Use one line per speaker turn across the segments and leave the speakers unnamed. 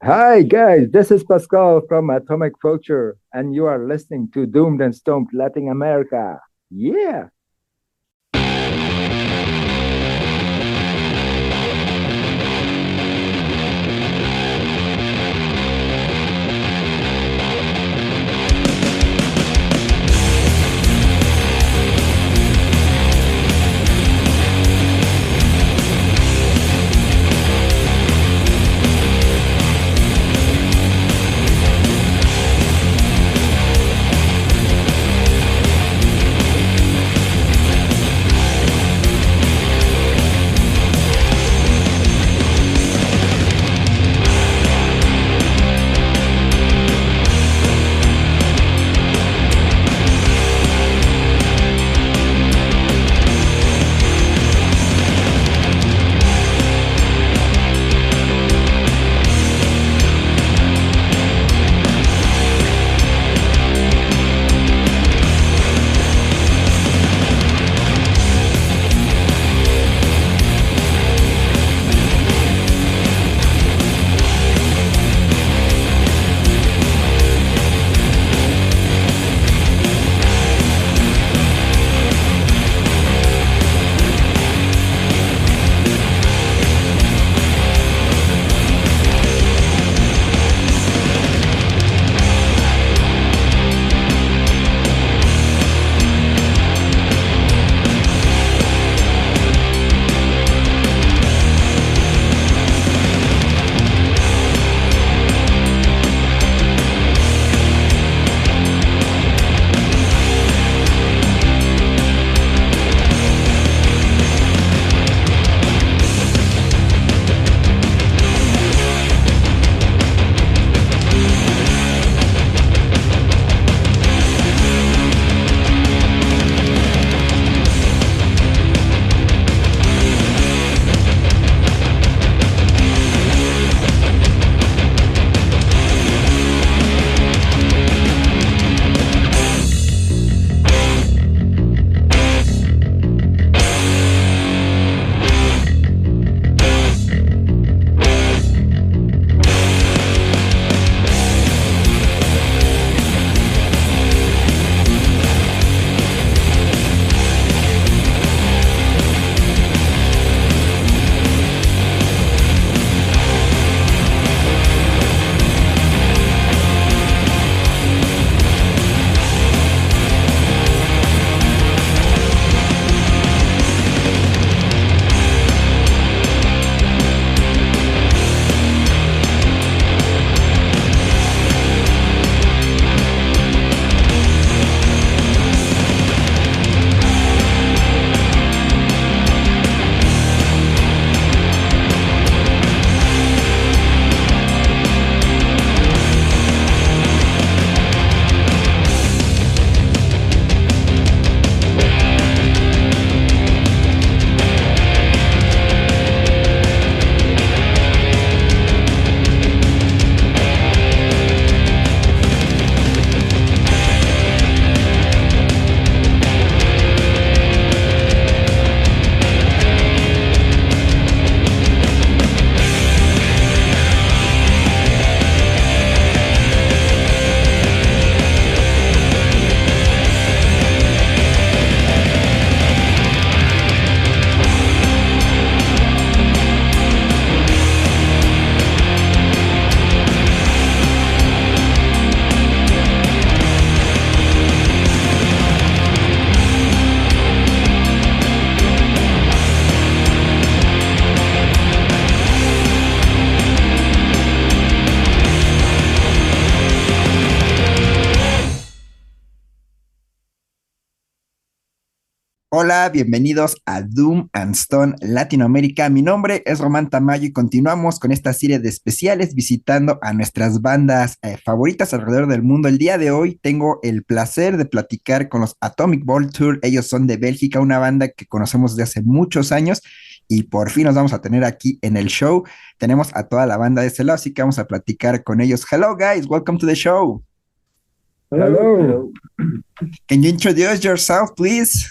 Hi guys, this is Pascal from Atomic Vulture, and you are listening to Doomed and Stoned Latin America. Yeah!
Hola, bienvenidos a Doom and Stone Latinoamérica. Mi nombre es Román Tamayo y continuamos con esta serie de especiales visitando a nuestras bandas favoritas alrededor del mundo. El día de hoy tengo el placer de platicar con los Atomic Vulture. Ellos son de Bélgica, una banda que conocemos desde hace muchos años y por fin nos vamos a tener aquí en el show. Tenemos a toda la banda de ese lado, así que vamos a platicar con ellos. Hello guys, welcome to the show.
Hello.
Can you introduce yourself, please?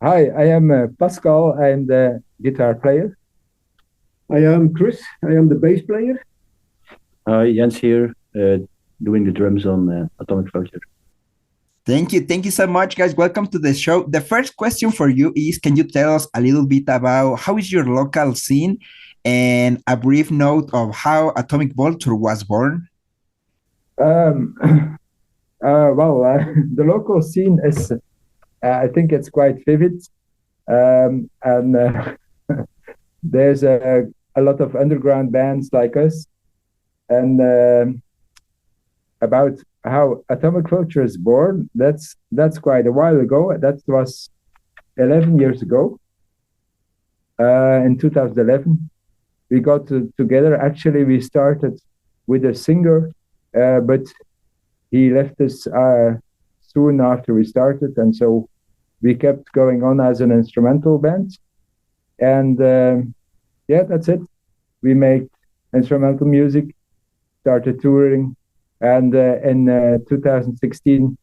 Hi, I am Pascal. I am the guitar player.
I am Chris. I am the bass player. Hi, Jens here, doing the drums on Atomic Vulture.
Thank you so much, guys. Welcome to the show. The first question for you is: can you tell us a little bit about how is your local scene, and a brief note of how Atomic Vulture was born?
Um, the local scene is, I think it's quite vivid, and there's a lot of underground bands like us. And about how Atomic Vulture is born, that's quite a while ago. That was 11 years ago. In 2011, we got together. Actually, we started with a singer, but he left us soon after we started, and so we kept going on as an instrumental band. And yeah, that's it. We made instrumental music, started touring, and in 2016,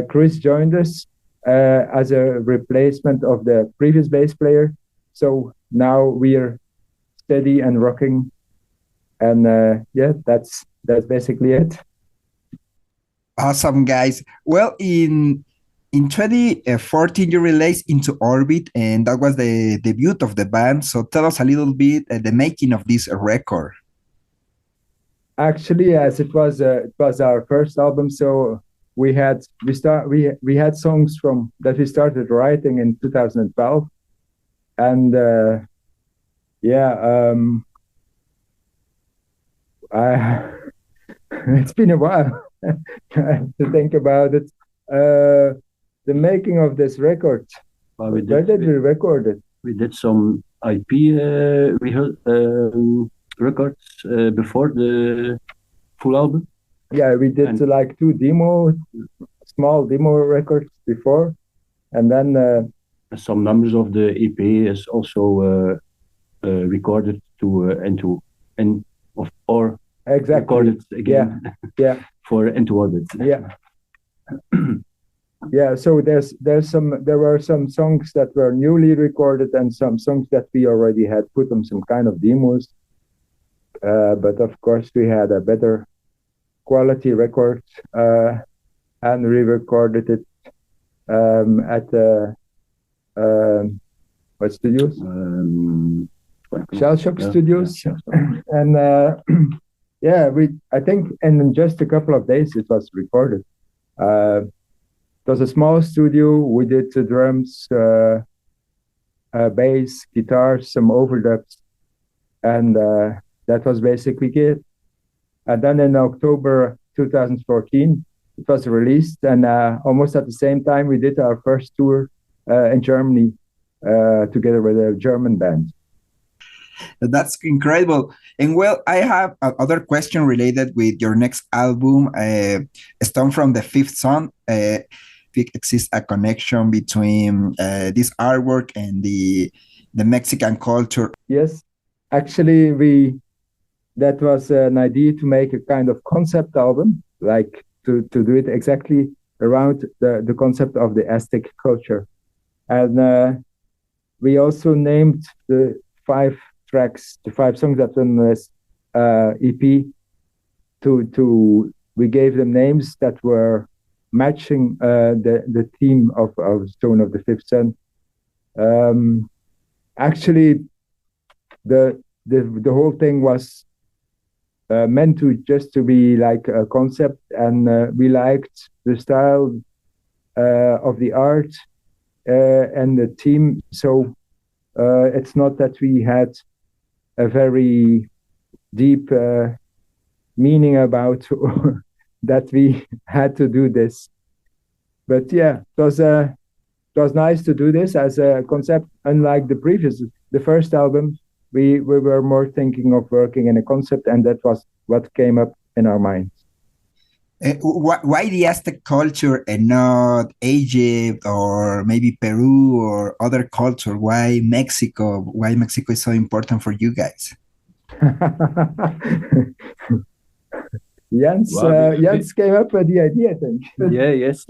Chris joined us as a replacement of the previous bass player. So now we are steady and rocking, and yeah, that's basically it.
Awesome, guys. Well, in 2014, you released Into Orbit, and that was the debut of the band. So tell us a little bit the making of this record.
Actually, yes, it was our first album. So we had songs from that we started writing in 2012, and yeah, it's been a while to think about it. The making of this record.
Well,
Where did we record it?
We did some IP records before the full album.
Yeah, we did like small demo records before, and then
some numbers of the EP is also recorded
exactly
recorded again.
Yeah.
For Into Orbit.
Yeah. Yeah, so there were some songs that were newly recorded and some songs that we already had put on some kind of demos. But of course we had a better quality record, and we recorded it at what studios? Shell Shock Studios. And yeah, I think in just a couple of days it was recorded. It was a small studio. We did the drums, bass, guitars, some overdubs, and that was basically it. And then in October 2014, it was released, and almost at the same time, we did our first tour in Germany together with a German band.
That's incredible. And well, I have another question related with your next album, Stone from the Fifth Sun. Exists a connection between this artwork and the Mexican culture?
Yes, actually, that was an idea to make a kind of concept album, like to do it exactly around the concept of the Aztec culture. And we also named the 5 tracks, the 5 songs that were in this EP. We gave them names that were matching the theme of Stone of the Fifth Sun. Actually, the whole thing was meant to be like a concept, and we liked the style of the art and the theme. So it's not that we had a very deep meaning about that we had to do this. But yeah, it was nice to do this as a concept. Unlike the first album, we were more thinking of working in a concept, and that was what came up in our minds.
Why the Aztec culture and not Egypt or maybe Peru or other culture? Why Mexico? Why Mexico is so important for you guys?
Jens came up with the idea, I think.
Yes.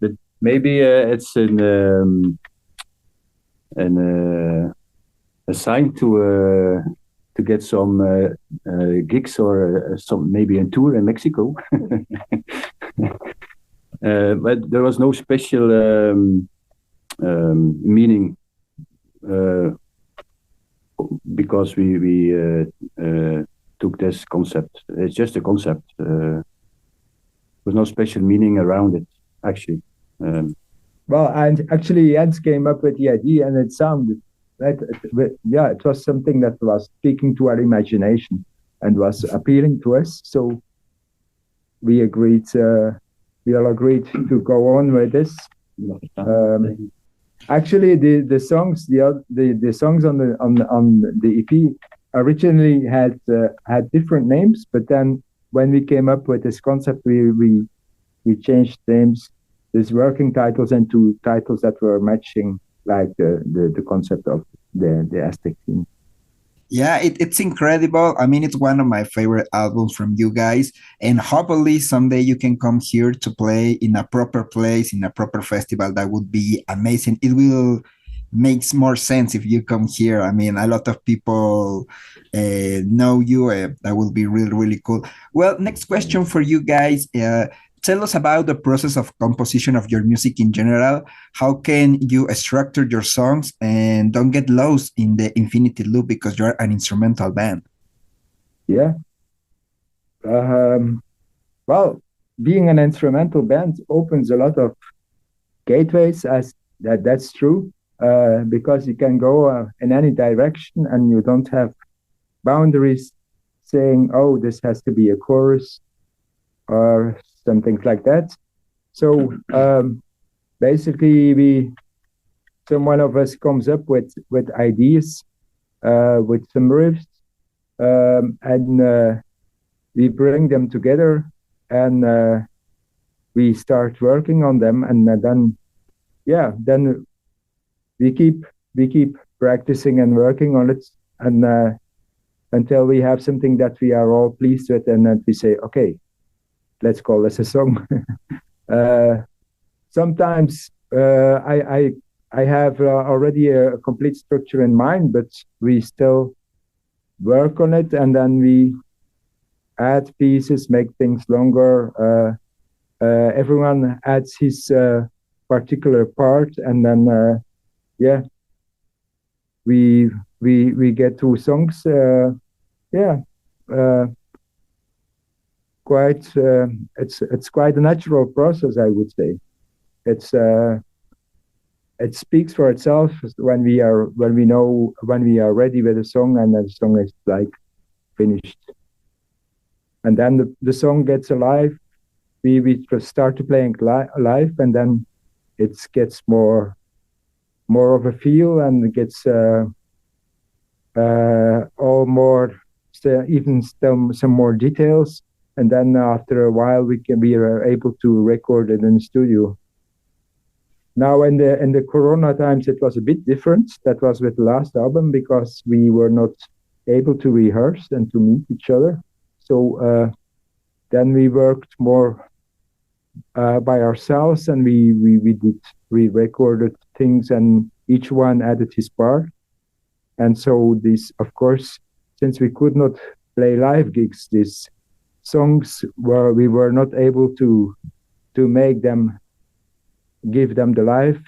But maybe it's a sign to to get some gigs or some maybe a tour in Mexico. But there was no special meaning because we took this concept. It's just a concept. There was no special meaning around it, actually.
Well, and actually, Jens came up with the idea, and it sounded that it was something that was speaking to our imagination and was appealing to us. So we agreed. We all agreed to go on with this. Actually, the songs on the EP originally had different names, but then when we came up with this concept, we changed names, these working titles, into titles that were matching like the concept of the Aztec theme.
Yeah, it's incredible. I mean, it's one of my favorite albums from you guys, and hopefully someday you can come here to play in a proper place, in a proper festival. That would be amazing. It will makes more sense if you come here. I mean, a lot of people know you. That will be really, really cool. Well, next question for you guys. Tell us about the process of composition of your music in general. How can you structure your songs and don't get lost in the infinity loop because you're an instrumental band?
Yeah. Well, being an instrumental band opens a lot of gateways, that's true, because you can go in any direction and you don't have boundaries saying, oh, this has to be a chorus or something like that. So basically, one of us comes up with ideas, with some riffs, and we bring them together, and we start working on them, and then we keep practicing and working on it, and until we have something that we are all pleased with, and then we say, okay, let's call this a song. Sometimes I have already a complete structure in mind, but we still work on it, and then we add pieces, make things longer. Everyone adds his particular part, and then we get two songs. It's quite a natural process, I would say. It speaks for itself when we are ready with a song, and the song is like finished, and then the song gets alive. We just start to playing live, and then it gets more of a feel, and it gets all more even still some more details. And then after a while, we are able to record it in the studio. Now in the Corona times, it was a bit different. That was with the last album, because we were not able to rehearse and to meet each other. So then we worked more by ourselves, and we recorded things, and each one added his part. And so this, of course, since we could not play live gigs, these songs we were not able to make them, give them the live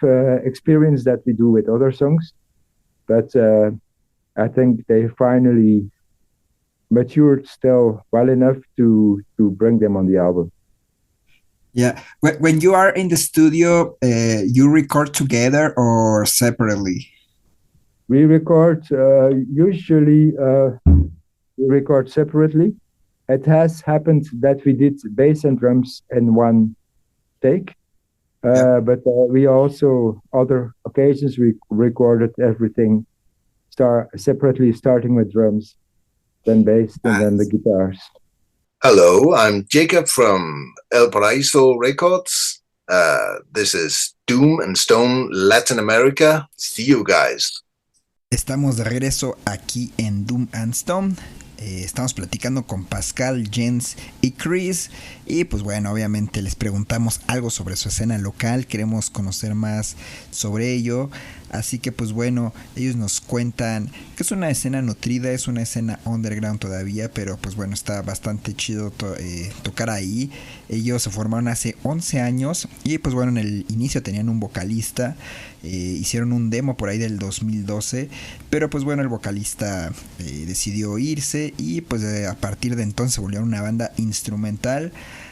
experience that we do with other songs. But I think they finally matured still well enough to bring them on the album.
Yeah. When you are in the studio, you record together or separately?
We record usually we record separately. It has happened that we did bass and drums in one take, but we also, other occasions, we recorded everything separately, starting with drums, then bass, and then the guitars.
Hello, I'm Jacob from El Paraíso Records. This is Doom and Stone Latin America. See you guys.
Estamos de regreso aquí en Doom and Stone. Estamos platicando con Pascal, Jens y Chris, y pues bueno, obviamente les preguntamos algo sobre su escena local. Queremos conocer más sobre ello. Así que pues bueno, ellos nos cuentan que es una escena nutrida, es una escena underground todavía, pero pues bueno, está bastante chido tocar ahí. Ellos se formaron hace 11 años y pues bueno, en el inicio tenían un vocalista, hicieron un demo por ahí del 2012, pero pues bueno, el vocalista decidió irse y pues a partir de entonces se volvieron una banda instrumental.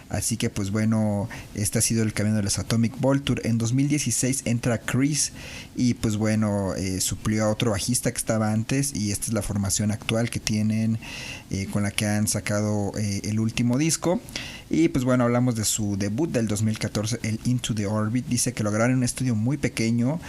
Así que pues bueno, este ha sido el camino de los Atomic Vulture. En 2016 entra Chris y pues bueno, suplió a otro bajista que estaba antes, y esta es la formación actual que tienen, con la que han sacado el último disco. Y pues bueno, hablamos de su debut del 2014, el Into the Orbit. Dice que lo grabaron en un estudio muy pequeño.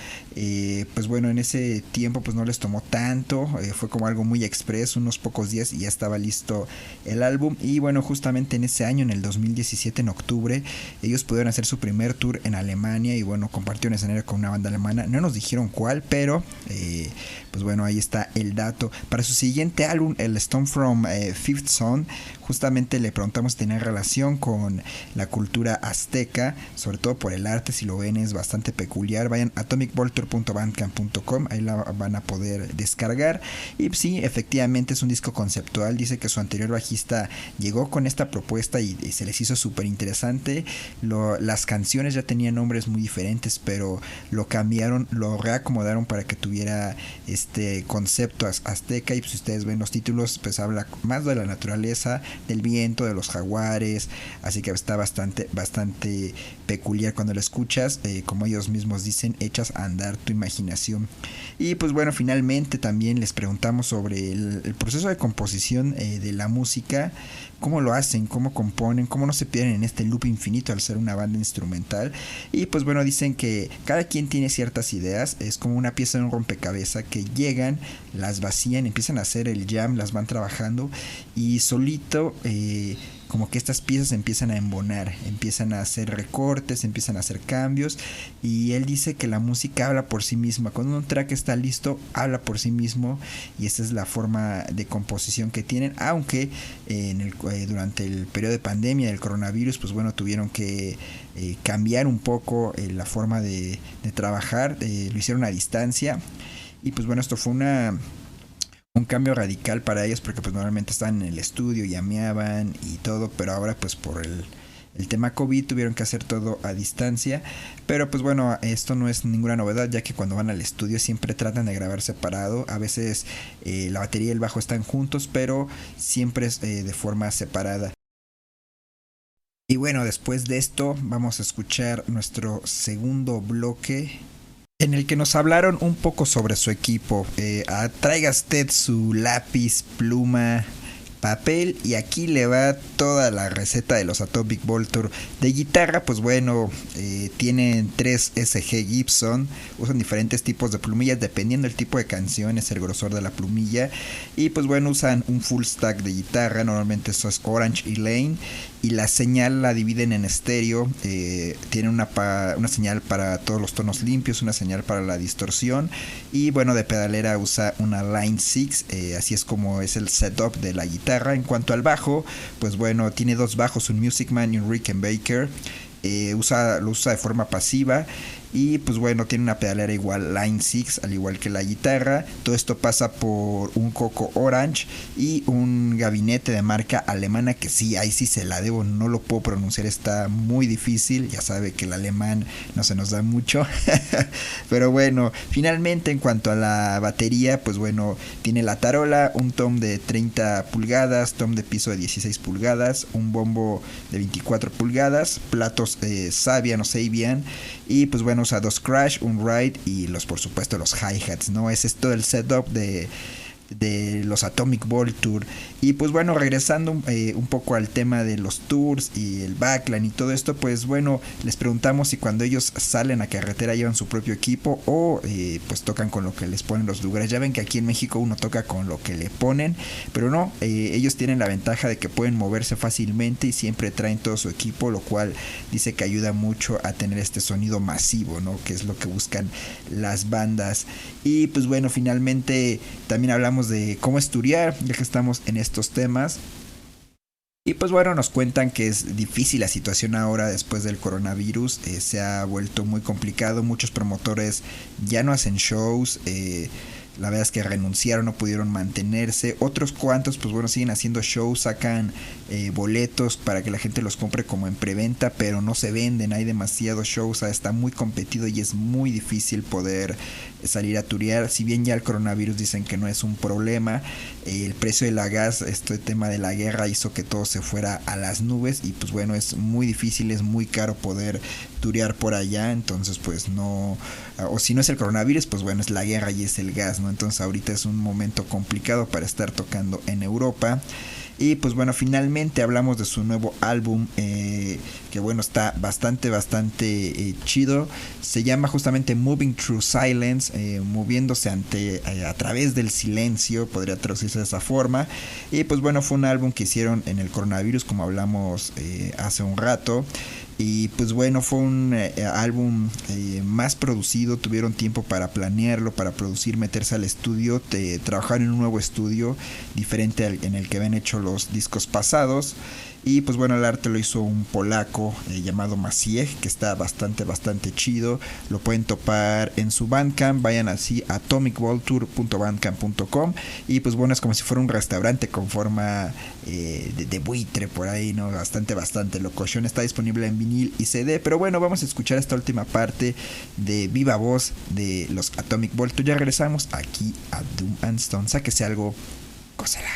Pues bueno, en ese tiempo pues no les tomó tanto, fue como algo muy express, unos pocos días y ya estaba listo el álbum. Y bueno, justamente en ese año, en el 2017, en octubre, ellos pudieron hacer su primer tour en Alemania y bueno, compartieron escenario con una banda alemana. No nos dijeron cuál, pero pues bueno, ahí está el dato. Para su siguiente álbum, el Stone from Fifth Zone, justamente le preguntamos si tenía relación con la cultura azteca, sobre todo por el arte. Si lo ven, es bastante peculiar. Vayan a atomicvulture.bandcamp.com, ahí la van a poder descargar. Y sí, efectivamente es un disco conceptual. Dice que su anterior bajista llegó con esta propuesta y se les hizo súper interesante. Las canciones ya tenían nombres muy diferentes, pero lo cambiaron, lo reacomodaron para que tuviera este concepto azteca. Y pues si ustedes ven los títulos, pues habla más de la naturaleza, del viento, de los jaguares. Así que está bastante peculiar cuando lo escuchas. Como ellos mismos dicen, echas a andar tu imaginación. Y pues bueno, finalmente también les preguntamos sobre el proceso de composición de la música. Cómo lo hacen, cómo componen, cómo no se pierden en este loop infinito al ser una banda instrumental. Y pues bueno, dicen que cada quien tiene ciertas ideas, es como una pieza de un rompecabezas que llegan, las vacían, empiezan a hacer el jam, las van trabajando y solito como que estas piezas empiezan a embonar, empiezan a hacer recortes, empiezan a hacer cambios. Y él dice que la música habla por sí misma, cuando un track está listo, habla por sí mismo, y esta es la forma de composición que tienen. Aunque durante el periodo de pandemia del coronavirus, pues bueno, tuvieron que cambiar un poco la forma de trabajar, lo hicieron a distancia. Y pues bueno, esto fue un cambio radical para ellos, porque pues normalmente estaban en el estudio, llameaban y todo, pero ahora pues por el tema COVID tuvieron que hacer todo a distancia. Pero pues bueno, esto no es ninguna novedad, ya que cuando van al estudio siempre tratan de grabar separado. A veces la batería y el bajo están juntos, pero siempre es de forma separada. Y bueno, después de esto vamos a escuchar nuestro segundo bloque, en el que nos hablaron un poco sobre su equipo. Traiga usted su lápiz, pluma, papel, y aquí le va toda la receta de los Atomic Vulture. De guitarra, pues bueno, tienen 3 SG Gibson, usan diferentes tipos de plumillas dependiendo del tipo de canción, es el grosor de la plumilla. Y pues bueno, usan un full stack de guitarra, normalmente eso es Orange y Lane. Y la señal la dividen en estéreo, tiene una señal para todos los tonos limpios, una señal para la distorsión, y bueno, de pedalera usa una Line 6, así es como es el setup de la guitarra. En cuanto al bajo, pues bueno, tiene 2 bajos, un Music Man y un Rickenbacker. Lo usa de forma pasiva. Y pues bueno, tiene una pedalera igual Line 6, al igual que la guitarra. Todo esto pasa por un Coco Orange y un gabinete de marca alemana, que sí, ahí sí se la debo, no lo puedo pronunciar, está muy difícil. Ya sabe que el alemán no se nos da mucho. Pero bueno, finalmente en cuanto a la batería, pues bueno, tiene la tarola, un tom de 30 pulgadas, tom de piso de 16 pulgadas, un bombo de 24 pulgadas, platos Sabian o Sabian. Y pues bueno, usa 2 crash, un ride y por supuesto los hi-hats, ¿no? Ese es todo el setup de los Atomic Vulture. Y pues bueno, regresando un poco al tema de los tours y el backline y todo esto, pues bueno, les preguntamos si cuando ellos salen a carretera llevan su propio equipo o pues tocan con lo que les ponen los lugares. Ya ven que aquí en México uno toca con lo que le ponen, pero no, ellos tienen la ventaja de que pueden moverse fácilmente y siempre traen todo su equipo, lo cual dice que ayuda mucho a tener este sonido masivo, ¿no? Que es lo que buscan las bandas. Y pues bueno, finalmente también hablamos de cómo estudiar, ya que estamos en estos temas. Y pues bueno, nos cuentan que es difícil la situación ahora después del coronavirus, se ha vuelto muy complicado, muchos promotores ya no hacen shows, la verdad es que renunciaron, no pudieron mantenerse. Otros cuantos, pues bueno, siguen haciendo shows, sacan boletos para que la gente los compre como en preventa, pero no se venden, hay demasiados shows, está muy competido y es muy difícil poder salir a turear. Si bien ya el coronavirus dicen que no es un problema, el precio de la gas, este tema de la guerra hizo que todo se fuera a las nubes y pues bueno, es muy difícil, es muy caro poder turear por allá, entonces pues no, o si no es el coronavirus, pues bueno, es la guerra y es el gas, ¿no? Entonces ahorita es un momento complicado para estar tocando en Europa. Y pues bueno, finalmente hablamos de su nuevo álbum, que bueno, está bastante chido. Se llama justamente Moving Through Silence, moviéndose a través del silencio, podría traducirse de esa forma. Y pues bueno, fue un álbum que hicieron en el coronavirus, como hablamos hace un rato. Y pues bueno, fue un álbum más producido, tuvieron tiempo para planearlo, para producir, meterse al estudio, trabajar en un nuevo estudio diferente en el que habían hecho los discos pasados. Y pues bueno, el arte lo hizo un polaco llamado Maciej, que está bastante chido. Lo pueden topar en su Bandcamp, vayan así a atomicvulture.bandcamp.com. Y pues bueno, es como si fuera un restaurante con forma de buitre por ahí, ¿no? Bastante locochón. Está disponible en vinil y CD. Pero bueno, vamos a escuchar esta última parte de viva voz de los Atomic Vulture. Ya regresamos aquí a Doom and Stone. Sáquese algo, cósela.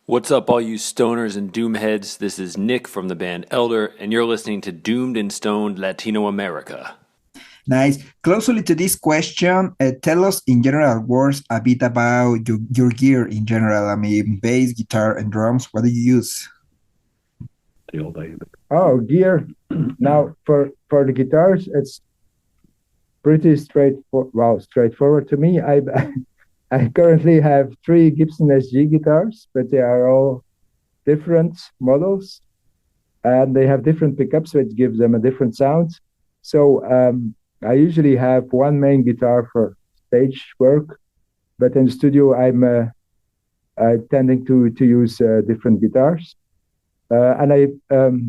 What's up, all you stoners and doom heads? This is Nick from the band Elder, and you're listening to Doomed and Stoned Latino America.
Nice. Closely to this question, tell us in general words a bit about your gear in general. I mean, bass, guitar, and drums. What do you use?
Oh, gear. Now, for the guitars, it's pretty straightforward to me. I currently have 3 Gibson SG guitars, but they are all different models, and they have different pickups, which gives them a different sound. So I usually have one main guitar for stage work, but in the studio I'm tending to use different guitars. Main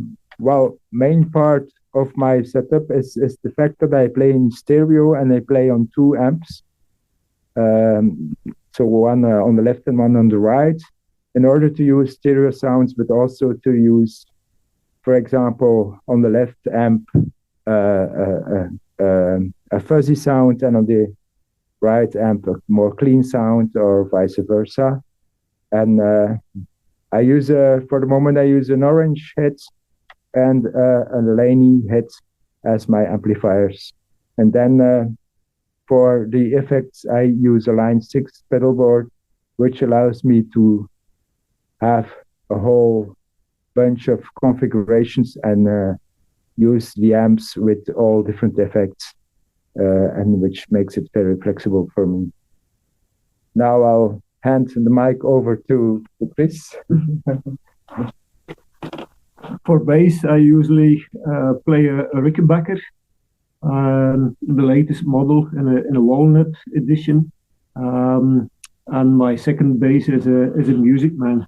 part of my setup is the fact that I play in stereo and I play on 2 amps. So one on the left and one on the right, in order to use stereo sounds, but also to use, for example, on the left amp, a fuzzy sound, and on the right amp, a more clean sound, or vice versa. And I use, for the moment, I use an orange head and a Laney head as my amplifiers. And then for the effects, I use a Line 6 pedal board, which allows me to have a whole bunch of configurations and use the amps with all different effects, and which makes it very flexible for me. Now I'll hand the mic over to Chris.
For bass, I usually play a Rickenbacker, the latest model in a walnut edition, and my second bass is a Music Man,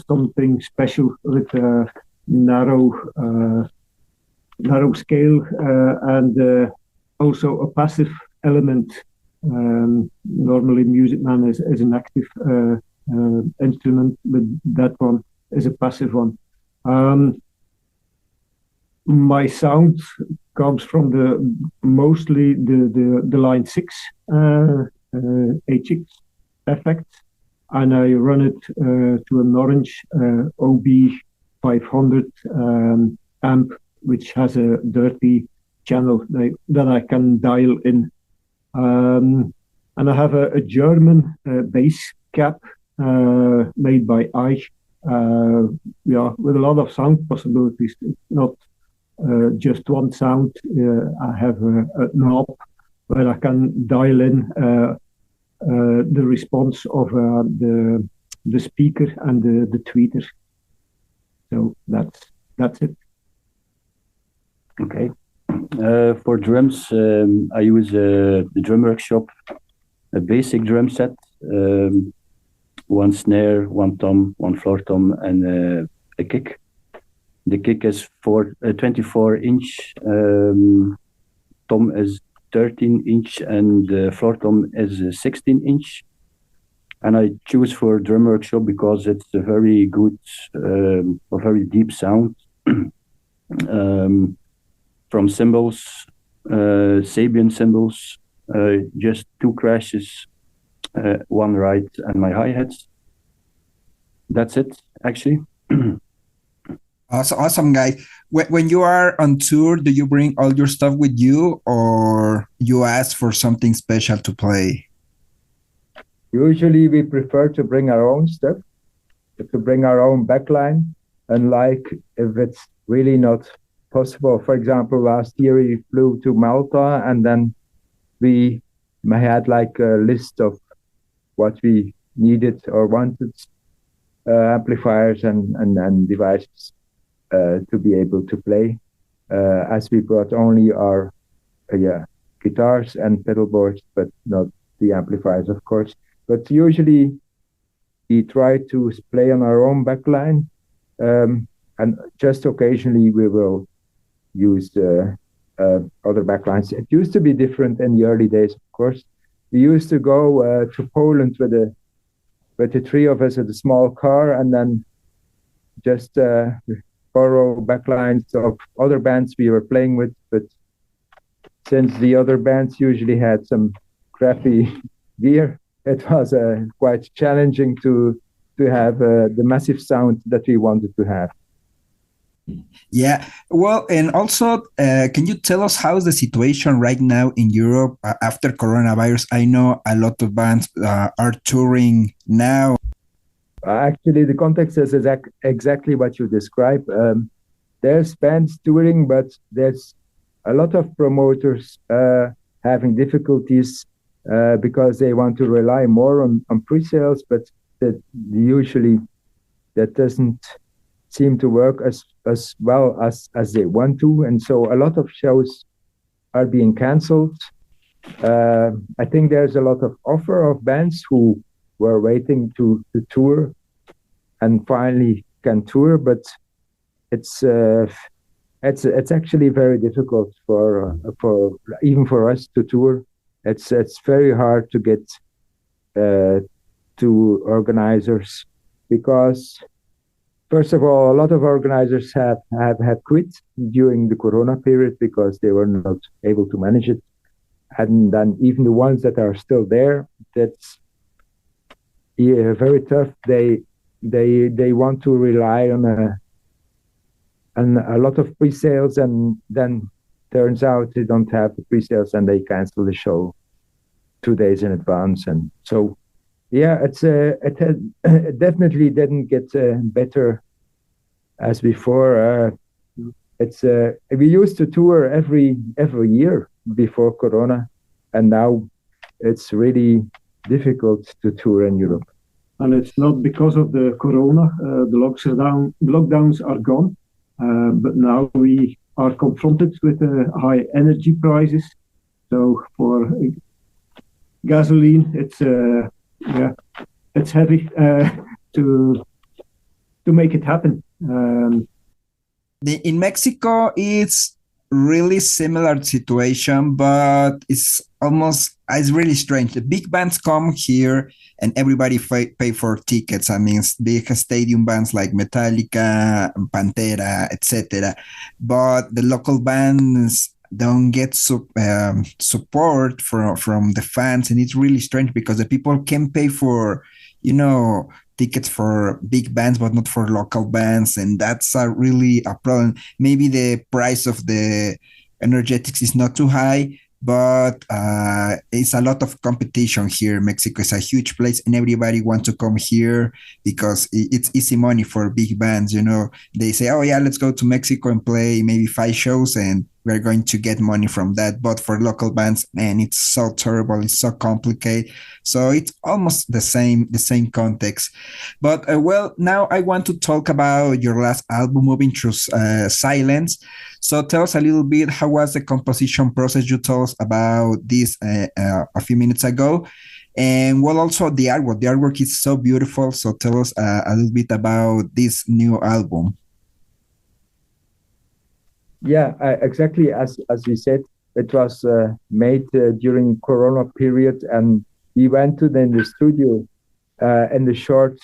something special with a narrow scale and also a passive element. Normally, Music Man is an active instrument, but that one is a passive one. My sound comes from mostly the Line 6 HX effect, and I run it to an orange OB 500 amp, which has a dirty channel that I can dial in. And I have a German bass cap made by Eich, with a lot of sound possibilities. It's not just one sound. I have a knob where I can dial in the response of the speaker and the tweeter. So that's it.
Okay. For drums, I use the Drum Workshop, a basic drum set, 1 snare, 1 tom, 1 floor tom, and a kick. The kick is 24-inch, tom is 13-inch, and the floor tom is 16-inch. And I choose for Drum Workshop because it's a very good, a very deep sound. From cymbals, Sabian cymbals, just 2 crashes, 1 right, and my hi-hats. That's it, actually.
Awesome, guys. When you are on tour, do you bring all your stuff with you, or you ask for something special to play?
Usually we prefer to bring our own stuff, to bring our own backline, unlike if it's really not possible. For example, last year we flew to Malta, and then we had like a list of what we needed or wanted, amplifiers and devices to be able to play, as we brought only our guitars and pedal boards, but not the amplifiers, of course. But usually we try to play on our own backline, and just occasionally we will use other backlines. It used to be different in the early days, of course. We used to go to Poland with the 3 of us at a small car, and then just borrow backlines of other bands we were playing with. But since the other bands usually had some crappy gear, it was quite challenging to to have the massive sound that we wanted to have.
Yeah, well, and also, can you tell us how is the situation right now in Europe after coronavirus? I know a lot of bands are touring now.
Actually, the context is exactly what you described. There's bands touring, but there's a lot of promoters having difficulties because they want to rely more on pre-sales, but usually that doesn't seem to work as well as they want to. And so a lot of shows are being canceled. I think there's a lot of offer of bands who were waiting to tour and finally can tour, but it's actually very difficult for even for us to tour. It's very hard to get to organizers because, first of all, a lot of organizers have quit during the Corona period because they were not able to manage it. And then even the ones that are still there, that's very tough. They want to rely on a lot of pre-sales, and then turns out they don't have the pre-sales and they cancel the show 2 days in advance. And so, yeah, it definitely didn't get better as before. We used to tour every year before Corona, and now it's really difficult to tour in Europe.
And it's not because of the Corona. The lockdowns are gone, but now we are confronted with high energy prices. So for gasoline, it's heavy to make it happen.
In Mexico, it's really similar situation, but it's really strange. The big bands come here and everybody pay for tickets. I mean, big stadium bands like Metallica, Pantera, etc. But the local bands don't get support from the fans, and it's really strange because the people can pay for, tickets for big bands, but not for local bands, and that's really a problem. Maybe the price of the energetics is not too high, but it's a lot of competition here. Mexico is a huge place, and everybody wants to come here because it's easy money for big bands. They say, "Oh yeah, let's go to Mexico and play maybe 5 shows, and we're going to get money from that." But for local bands, man, it's so terrible. It's so complicated. So it's almost the same context. But well, now I want to talk about your last album, Moving Through Silence. So tell us a little bit, how was the composition process? You told us about this a few minutes ago. And well, also the artwork. The artwork is so beautiful. So tell us a little bit about this new album.
Yeah, exactly as you said, it was made during Corona period, and we went to the studio in the short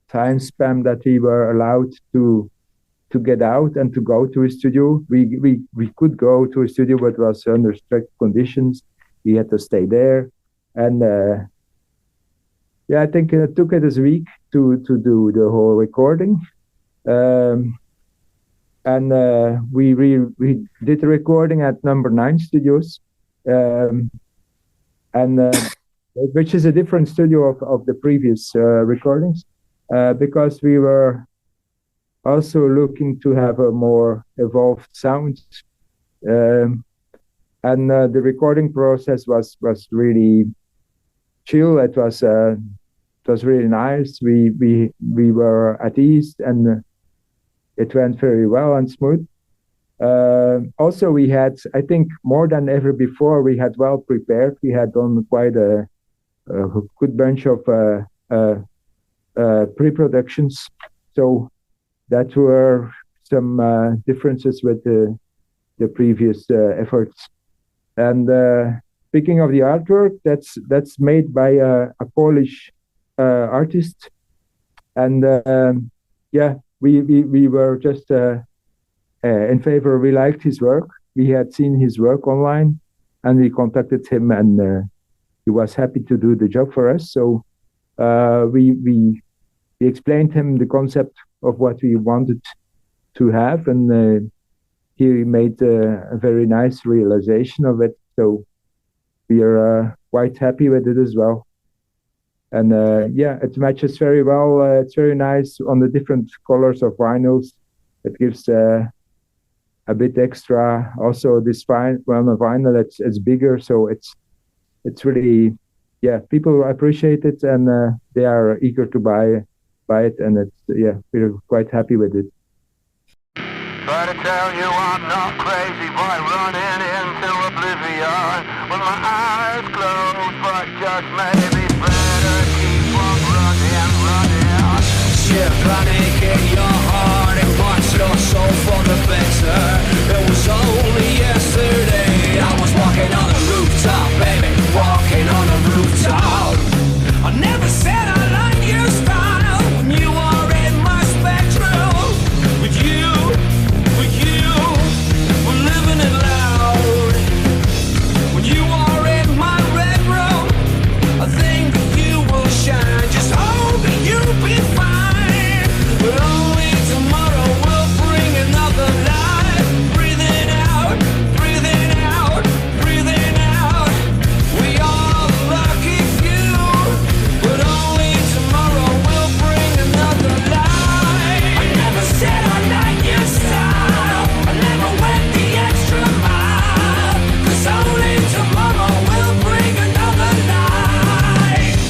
time span that we were allowed to get out and to go to a studio. We could go to a studio, but it was under strict conditions. We had to stay there, and I think it took us a week to do the whole recording. And we did the recording at Number 9 Studios, which is a different studio of the previous recordings, because we were also looking to have a more evolved sound. And the recording process was really chill. It was really nice. We were at ease, and it went very well and smooth. Also, we had, I think, more than ever before, we had well prepared. We had done quite a good bunch of pre-productions. So that were some differences with the previous efforts. And speaking of the artwork, that's made by a Polish artist. And we were just in favor. We liked his work. We had seen his work online, and we contacted him, and he was happy to do the job for us. So we we explained him the concept of what we wanted to have, and he made a very nice realization of it. So we are quite happy with it as well. And it matches very well. It's very nice on the different colors of vinyls. It gives a bit extra. Also, this vinyl, it's bigger, so it's really, people appreciate it, and they are eager to buy it, and we're quite happy with it.
Try to tell you I'm not crazy by running into oblivion with my eyes closed, but just maybe better keep on running. Shit, panic in your heart, it wants your soul for the better. It was only yesterday I was walking on a rooftop, baby, walking on a rooftop. I never said I like your style when you are in my spectrum. With you, we're living it loud. When you are in my red room, I think that you will shine. Just hope that you'll be fine. But only tomorrow will bring another life. Breathing out, breathing out, breathing out. We are the lucky few. But only tomorrow will bring another life. I never said I like your style. I never went the extra mile. 'Cause only tomorrow will bring another life.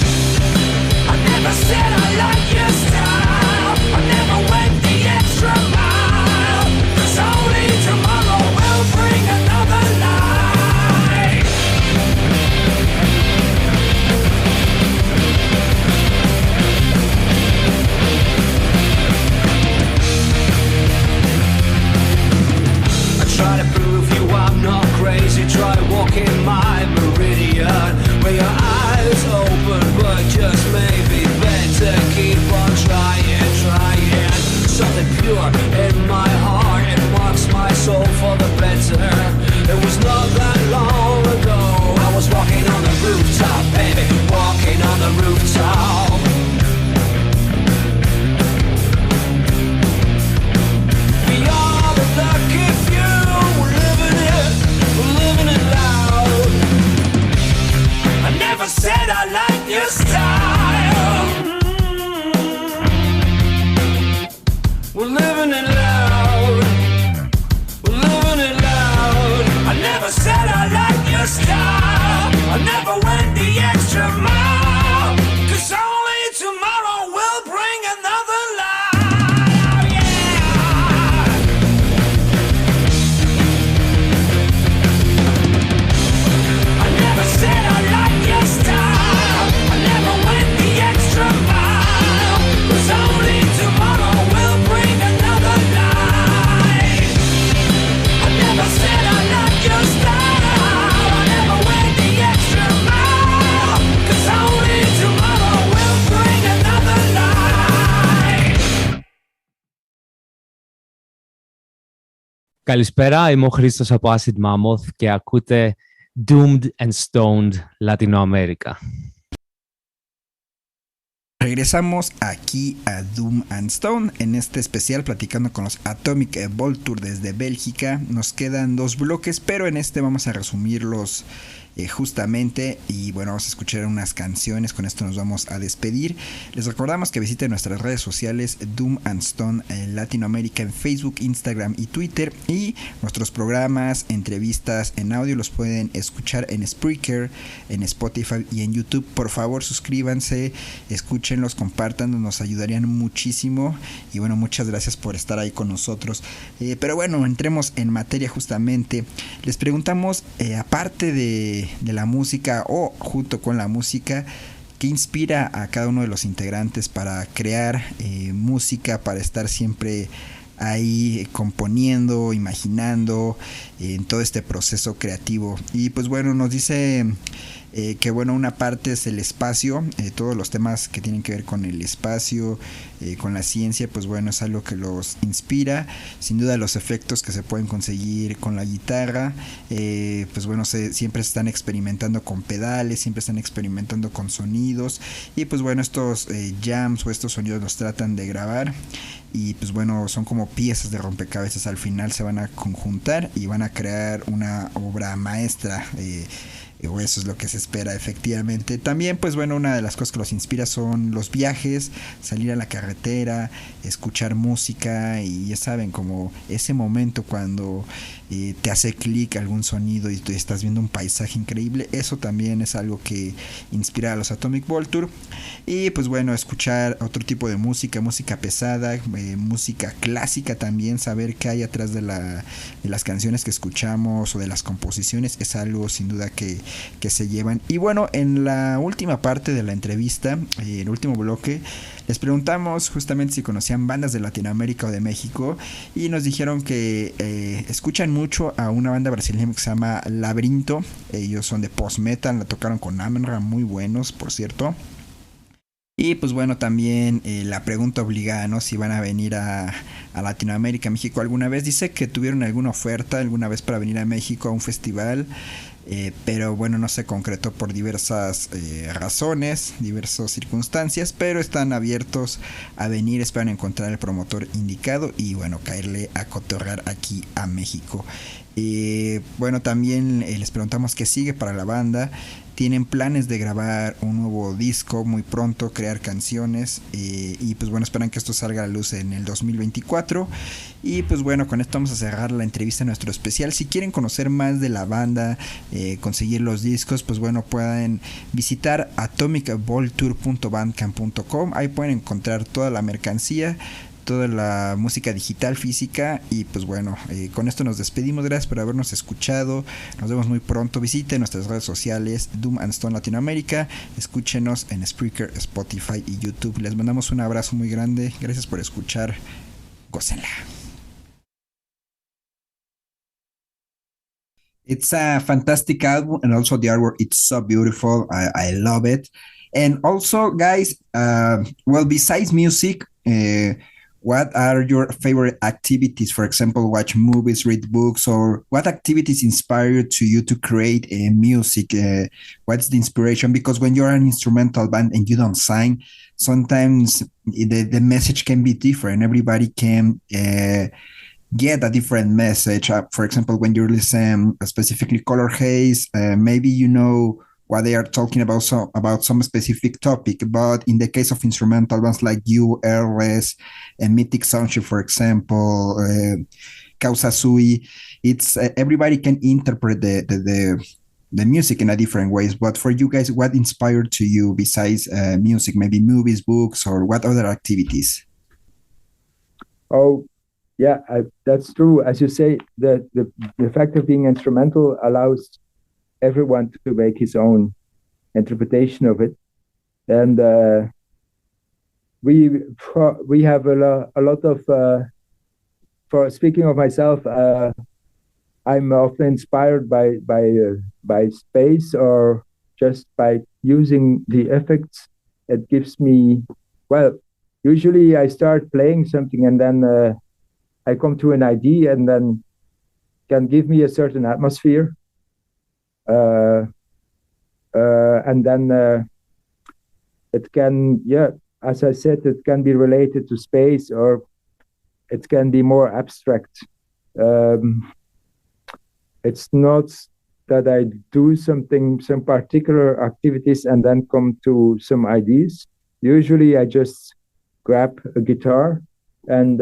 I never said I like your style. I never went the extra mile. 'Cause only tomorrow will bring another life. I try to prove you I'm not crazy. Try walking my meridian where your eyes open, but just maybe better keep on trying. Something pure in my heart, it marks my soul for the better. It was not that long ago I was walking on the rooftop, baby, walking on the rooftop. We are the lucky few, we're living it loud. I never said I like your style. We're living it loud. We're living it loud. I never said I like your style. I never went the extra mile. 'Cause only tomorrow will bring another life. Yeah. I never said I like your style. I never went the extra mile. 'Cause only tomorrow will bring another life. I never said I like your style. I never went the extra mile. 'Cause only tomorrow will bring another life.
Καλησπέρα, είμαι ο Χρήστος από Acid Mammoth και ακούτε Doomed and Stoned Latinoamérica.
Regresamos aquí a Doom and Stone en este especial platicando con los Atomic Vulture desde Bélgica. Nos quedan 2 bloques, pero en este vamos a resumirlos justamente, y bueno, vamos a escuchar unas canciones. Con esto nos vamos a despedir. Les recordamos que visiten nuestras redes sociales Doom and Stone Latinoamérica en Facebook, Instagram y Twitter, y nuestros programas, entrevistas en audio los pueden escuchar en Spreaker, en Spotify y en YouTube. Por favor, suscríbanse, escúchenlos, compártanlos, nos ayudarían muchísimo. Y bueno, muchas gracias por estar ahí con nosotros. Pero bueno, entremos en materia justamente. Les preguntamos, aparte de la música o junto con la música, ¿qué inspira a cada uno de los integrantes para crear música, para estar siempre ahí componiendo, imaginando en todo este proceso creativo? Y pues bueno, nos dice que bueno, una parte es el espacio, todos los temas que tienen que ver con el espacio, con la ciencia, pues bueno, es algo que los inspira. Sin duda los efectos que se pueden conseguir con la guitarra, pues bueno, siempre están experimentando con pedales, siempre están experimentando con sonidos, y pues bueno, estos jams o estos sonidos los tratan de grabar, y pues bueno, son como piezas de rompecabezas, al final se van a conjuntar y van a crear una obra maestra, o eso es lo que se espera efectivamente. También pues bueno, una de las cosas que los inspira son los viajes, salir a la carretera, escuchar música, y ya saben, como ese momento cuando te hace clic algún sonido y tú estás viendo un paisaje increíble. Eso también es algo que inspira a los Atomic Vulture. Y pues bueno, escuchar otro tipo de música, música pesada, música clásica también, saber qué hay atrás de las canciones que escuchamos o de las composiciones, es algo sin duda que se llevan. Y bueno, en la última parte de la entrevista, el último bloque, les preguntamos justamente si conocían bandas de Latinoamérica o de México, y nos dijeron que escuchan mucho a una banda brasileña que se llama Laberinto. Ellos son de post-metal, la tocaron con Amenra, muy buenos, por cierto. Y pues bueno, también la pregunta obligada, ¿no? Si van a venir a Latinoamérica, México alguna vez. Dice que tuvieron alguna oferta alguna vez para venir a México a un festival, pero bueno, no se concretó por diversas razones, diversas circunstancias, pero están abiertos a venir, esperan encontrar el promotor indicado y bueno, caerle a cotorrear aquí a México. Bueno, también les preguntamos qué sigue para la banda. Tienen planes de grabar un nuevo disco muy pronto, crear canciones, y pues bueno, esperan que esto salga a la luz en el 2024. Y pues bueno, con esto vamos a cerrar la entrevista a nuestro especial. Si quieren conocer más de la banda, conseguir los discos, pues bueno, pueden visitar atomicvulture.bandcamp.com. Ahí pueden encontrar toda la mercancía, toda la música digital, física. Y pues bueno, con esto nos despedimos. Gracias por habernos escuchado. Nos vemos muy pronto. Visiten nuestras redes sociales, Doom and Stone Latinoamérica. Escúchenos en Spreaker, Spotify y YouTube. Les mandamos un abrazo muy grande. Gracias por escuchar. Gócenla. It's a fantastic album, and also the artwork, it's so beautiful. I love it. And also, guys, well, besides music, what are your favorite activities? For example, watch movies, read books, or what activities inspire you to create music? What's the inspiration? Because when you're an instrumental band and you don't sing, sometimes the message can be different. Everybody can get a different message. For example, when you listen specifically Color Haze, maybe you know what they are talking about, about some specific topic. But in the case of instrumental bands like you, Airless, and Mythic Soundship, for example, Causa Sui, it's everybody can interpret the music in a different ways. But for you guys, what inspired to you besides music? Maybe movies, books, or what other activities?
Oh, yeah, that's true. As you say, the fact of being instrumental allows everyone to make his own interpretation of it, and we have a lot of. For speaking of myself, I'm often inspired by space, or just by using the effects. It gives me, well, usually I start playing something and then I come to an idea, and then can give me a certain atmosphere, and then it can, yeah, as I said, it can be related to space, or it can be more abstract. It's not that I do some particular activities and then come to some ideas. Usually I just grab a guitar and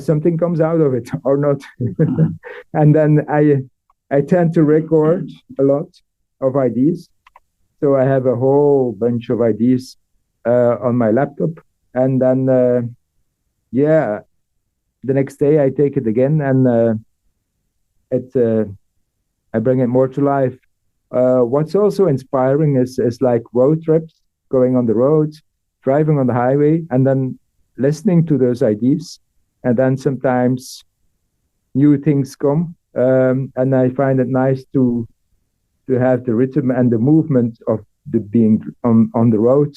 something comes out of it or not. And then I tend to record a lot of ideas. So I have a whole bunch of ideas on my laptop. And then, the next day I take it again and I bring it more to life. What's also inspiring is like road trips, going on the roads, driving on the highway, and then listening to those ideas. And then sometimes new things come, and I find it nice to to have the rhythm and the movement of the being on the road,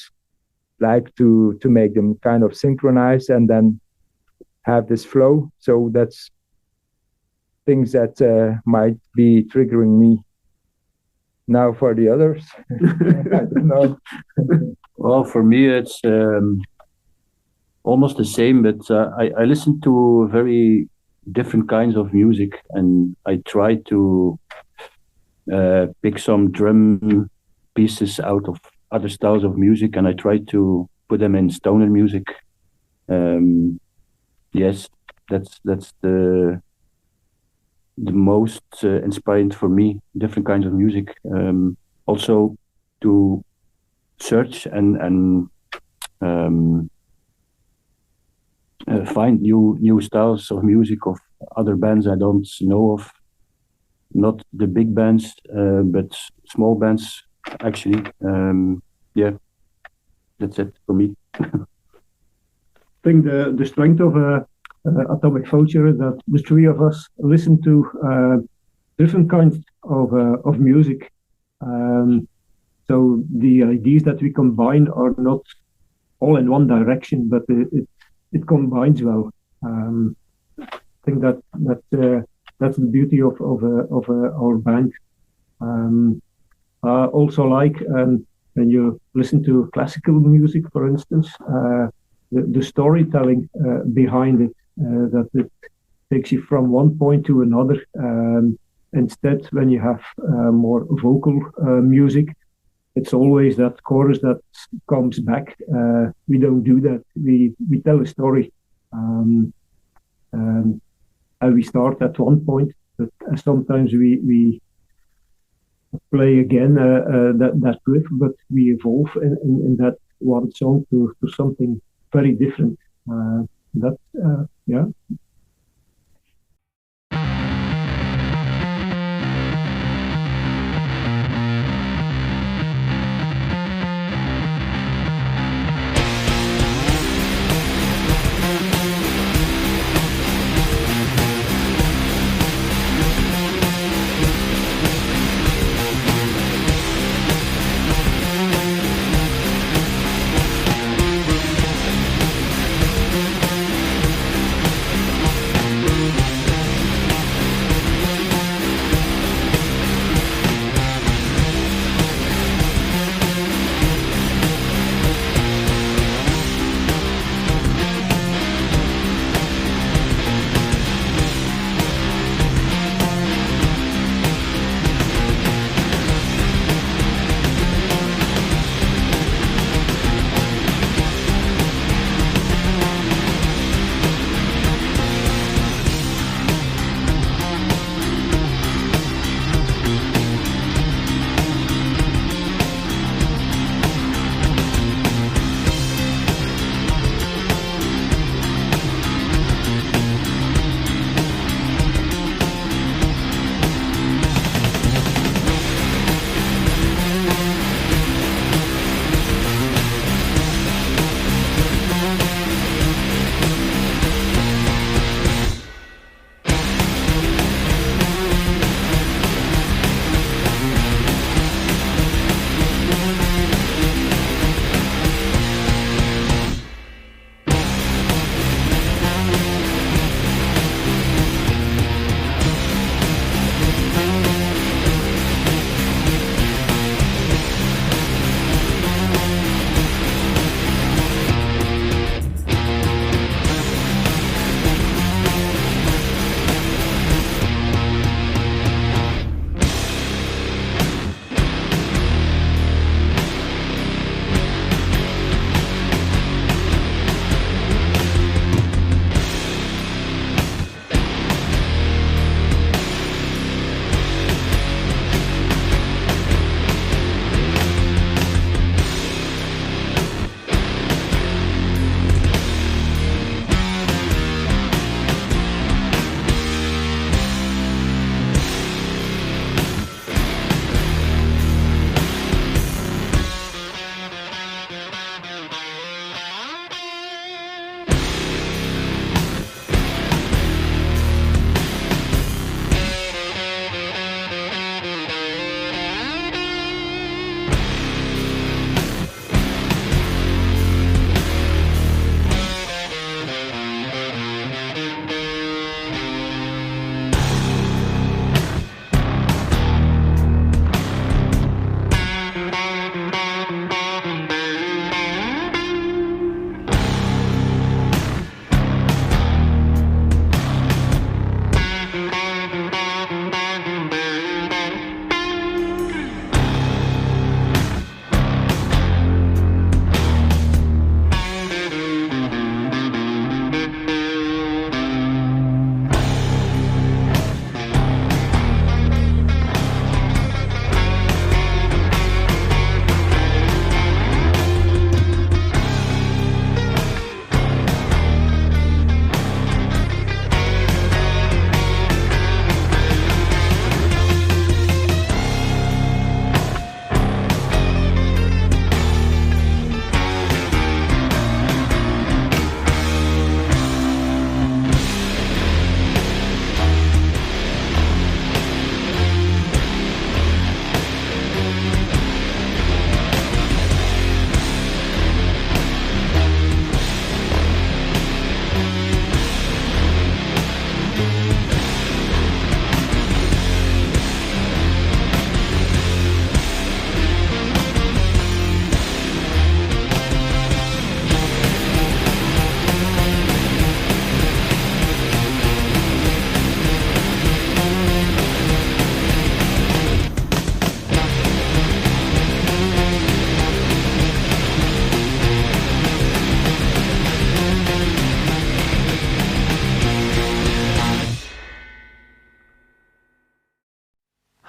like to make them kind of synchronize and then have this flow. So that's things that might be triggering me. Now for the others, I don't know.
Well, for me, it's almost the same, but I listen to very different kinds of music, and I try to pick some drum pieces out of other styles of music, and I try to put them in stoner music. Yes, that's the most inspiring for me. Different kinds of music. Also to search and find new styles of music of other bands I don't know of. Not the big bands, but small bands actually. Yeah, that's it for me.
I think the strength of Atomic Vulture is that the three of us listen to different kinds of music. So the ideas that we combine are not all in one direction, but it combines well. I think that's the beauty of our band. I also like when you listen to classical music, for instance, the storytelling behind it, that it takes you from one point to another. Instead, when you have more vocal music, it's always that chorus that comes back. We don't do that. We tell a story. And we start at one point, but sometimes we play again that riff, but we evolve in that one song to something very different. Yeah.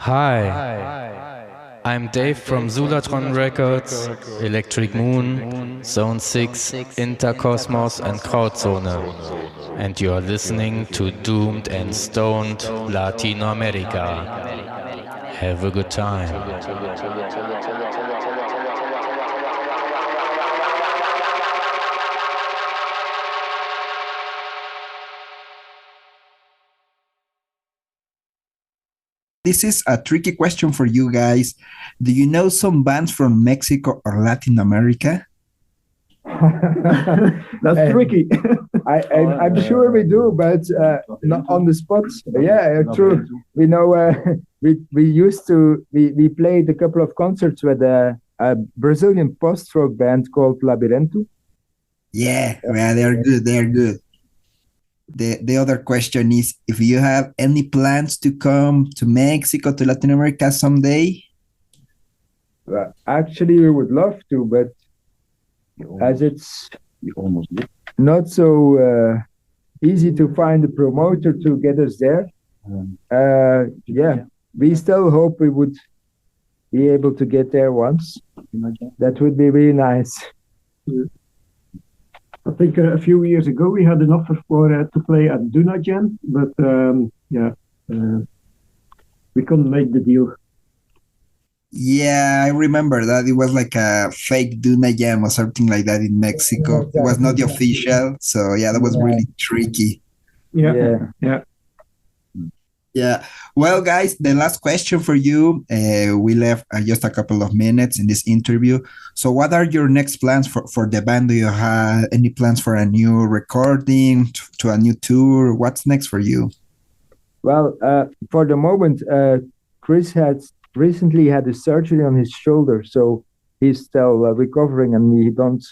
Hi, I'm Dave from Zulatron Records, Electric Moon, Zone 6, Intercosmos and Krautzone. And you are listening to Doomed and Stoned Latino America. Have a good time.
This is a tricky question for you guys. Do you know some bands from Mexico or Latin America?
That's tricky.
I'm sure we do, but not on the spot. Yeah, true. We know we used to we played a couple of concerts with a Brazilian post-rock band called Labirinto.
Yeah, they're good. They're good. The other question is if you have any plans to come to Mexico, to Latin America someday?
Actually, we would love to, but as it's not so easy to find a promoter to get us there, we still hope we would be able to get there once. That would be really nice.
I think a few years ago we had an offer for to play at Dunagen, but we couldn't make the deal.
Yeah, I remember that. It was like a fake Duna Jam or something like that in Mexico. It was not the official, so yeah, that was really tricky.
Yeah.
Yeah. Well, guys, the last question for you. We left just a couple of minutes in this interview. So what are your next plans for the band? Do you have any plans for a new recording, to a new tour? What's next for you?
Well, for the moment, Chris has recently had a surgery on his shoulder, so he's still recovering, and we don't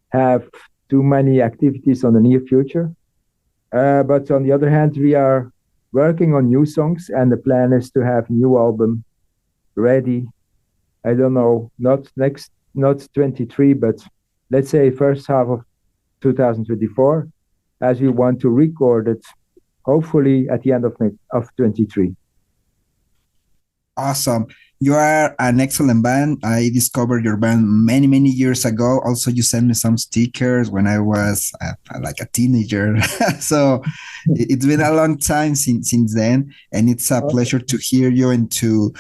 have too many activities on the near future. But on the other hand, we are working on new songs, and the plan is to have a new album ready. I don't know, not 23, but let's say first half of 2024, as we want to record it, hopefully at the end of 23.
Awesome. You are an excellent band. I discovered your band many, many years ago. Also, you sent me some stickers when I was like a teenager. So it's been a long time since then. And it's a pleasure to hear you and to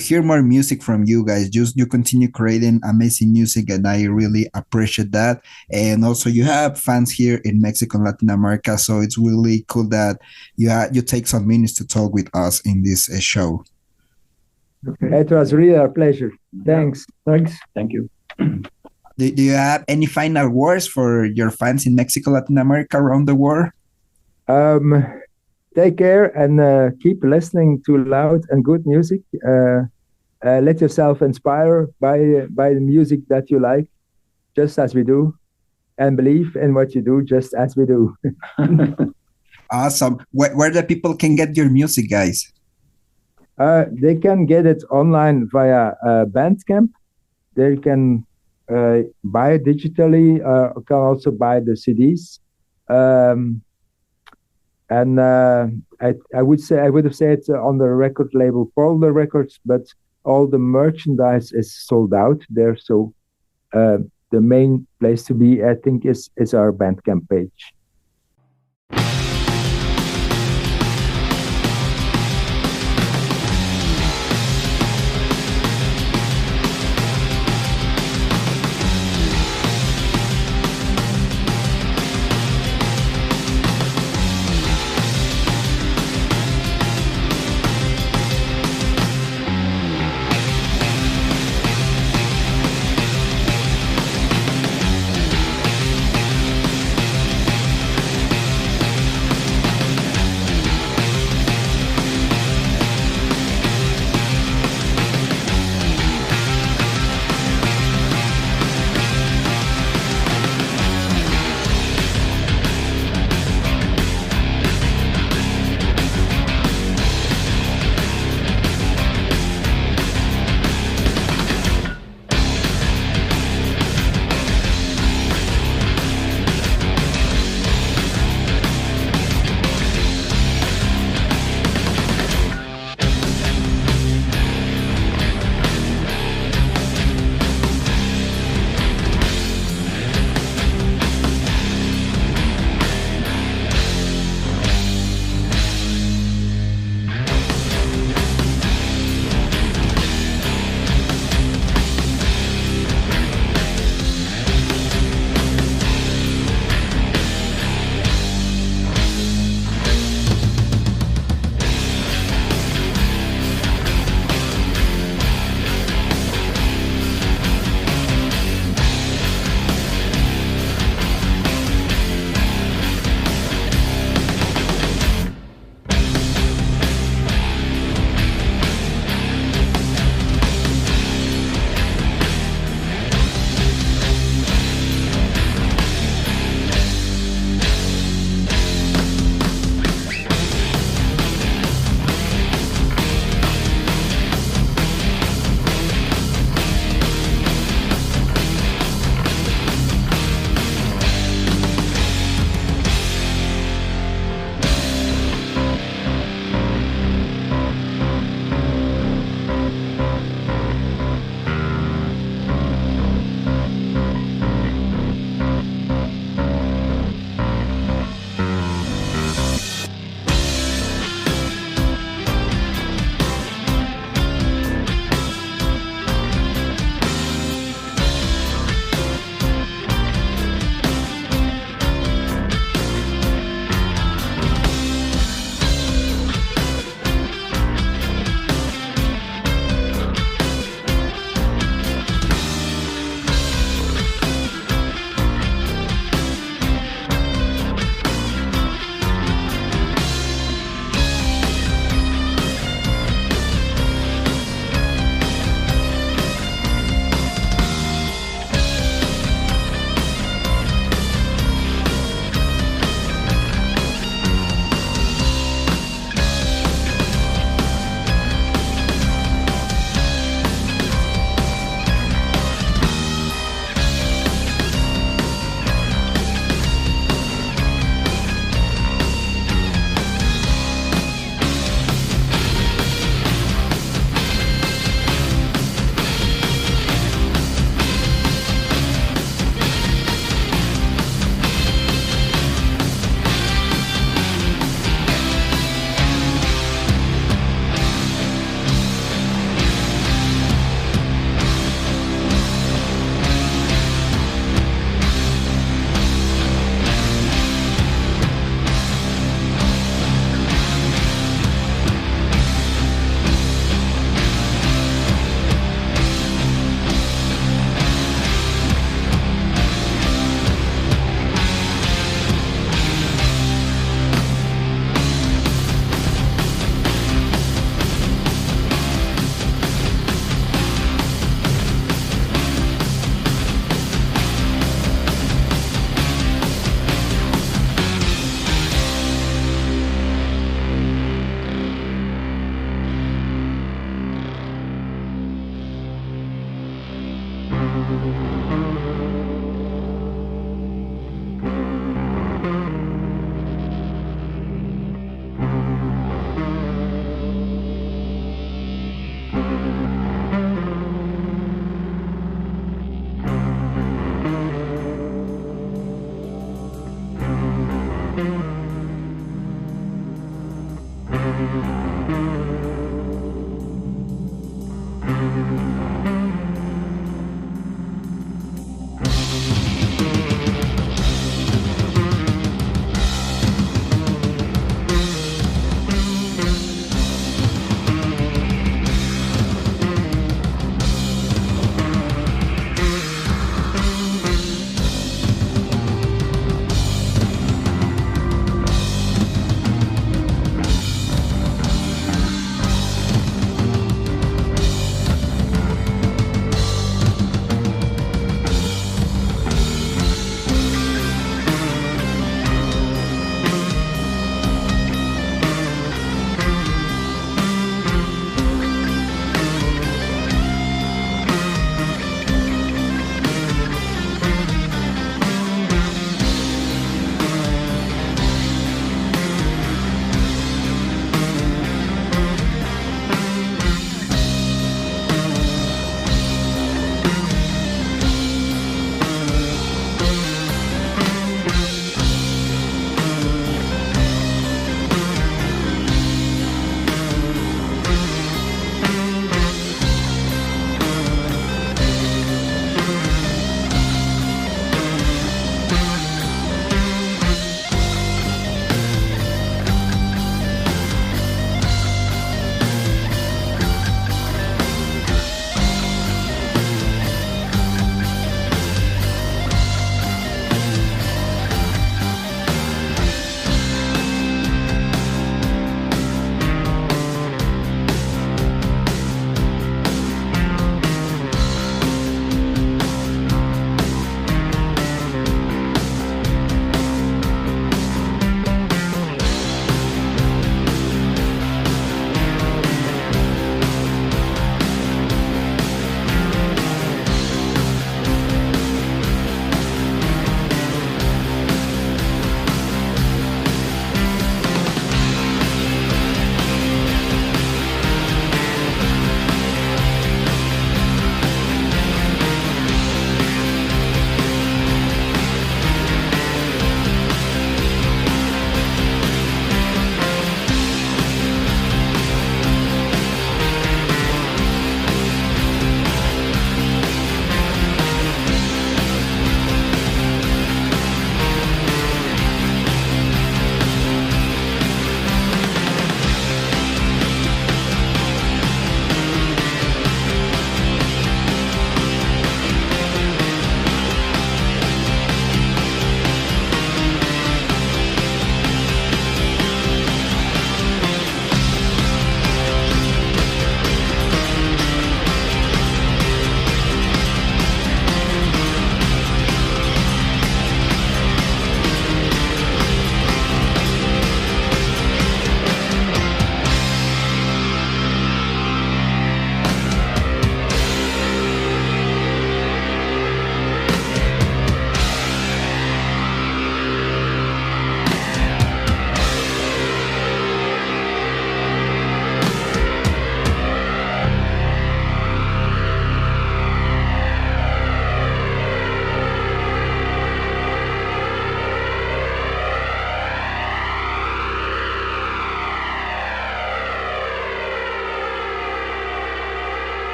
hear more music from you guys. You continue creating amazing music, and I really appreciate that. And also, you have fans here in Mexico and Latin America. So it's really cool that you take some minutes to talk with us in this show.
Okay. It was really a pleasure. Thanks.
Thank you.
Do you have any final words for your fans in Mexico, Latin America, around the world?
Take care and keep listening to loud and good music. Let yourself inspire by the music that you like, just as we do, and believe in what you do, just as we do.
Awesome. Where the people can get your music, guys?
They can get it online via Bandcamp. They can buy it digitally, can also buy the CDs. I would have said on the record label Polder Records, but all the merchandise is sold out there. So the main place to be, I think, is our Bandcamp page.